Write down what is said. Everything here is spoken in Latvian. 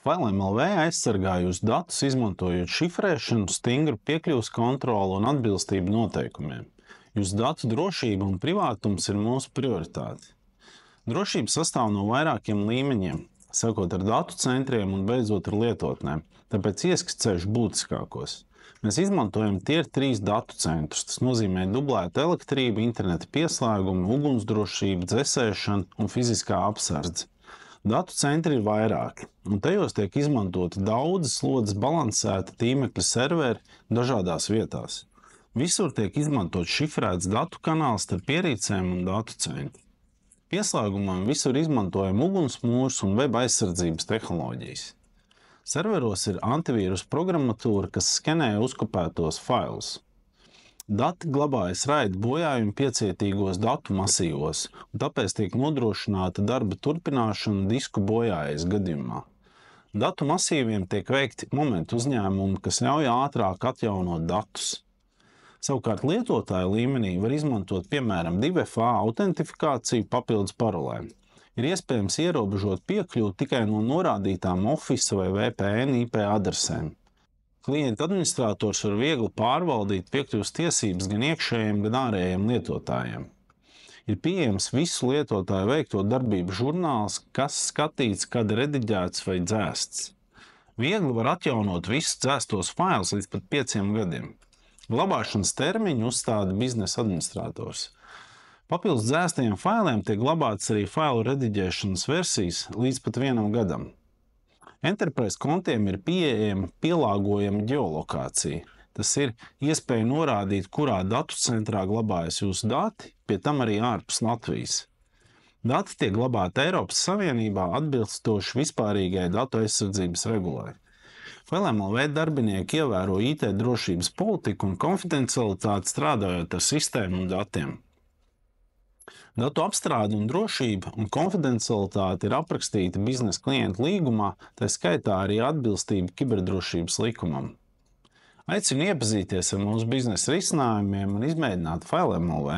FileMLV aizsargā jūsu datus, izmantojot šifrēšanu, stingru piekļuves kontroli un atbilstību noteikumiem. Jūsu datu drošība un privātums ir mūsu prioritāte. Drošība sastāv no vairākiem līmeņiem, sākot ar datu centriem un beidzot ar lietotnēm, tāpēc ieskicēšu būtiskākos. Mēs izmantojam Tier 3 datu centrus, tas nozīmē dublētu elektrību, interneta pieslēgumu, ugunsdrošību, dzesēšanu un fiziskā apsardzi. Datu centri ir vairāki, un tajos tiek izmantoti daudzas slodzes balansēta tīmekļa serveri dažādās vietās. Visur tiek izmantot šifrēts datu kanāls starp ierīcēm un datu centru. Pieslēgumam visur izmantojam ugunsmūrus un web aizsardzības tehnoloģijas. Serveros ir antivīrus programmatūra, kas skenē uzkopētos failus. Dati glabājas raida bojājumu piecietīgos datu masīvos, un tāpēc tiek nodrošināta darba turpināšana disku bojājas gadījumā. Datu masīviem tiek veikti momentu uzņēmumi, kas ļauj ātrāk atjaunot datus. Savukārt lietotāja līmenī var izmantot piemēram 2FA autentifikāciju papildus parolēm. Ir iespējams ierobežot piekļuvi tikai no norādītām Office vai VPN IP adresēm. Klienta administrators var viegli pārvaldīt piekļuves tiesības gan iekšējiem, gan ārējiem lietotājiem. Ir pieejams visu lietotāju veikto darbību žurnāls, kas skatīts, kad rediģēts vai dzēsts. Viegli var atjaunot visus dzēstos failus līdz pat 5 gadiem. Glabāšanas termiņu uzstāda biznesa administrators. Papildus dzēstajiem failiem tiek glabātas arī failu rediģēšanas versijas līdz pat 1 gadam. Enterprise kontiem ir pieejama pielāgojama ģeolokācija. Tas ir iespēja norādīt, kurā datu centrā glabājas jūsu dati, pie tam arī ārpus Latvijas. Dati tiek glabāti Eiropas Savienībā atbilstoši vispārīgai datu aizsardzības regulai. FileMLV darbinieki ievēro IT drošības politiku un konfidencialitāti strādājot ar sistēmu un datiem. Datu apstrāde un drošība un konfidencialitāte ir aprakstīta biznesa klientu līgumā, tā skaitā arī atbilstība kiberdrošības likumam. Aicinu iepazīties ar mūsu biznesa risinājumiem un izmēģināt FileMLV.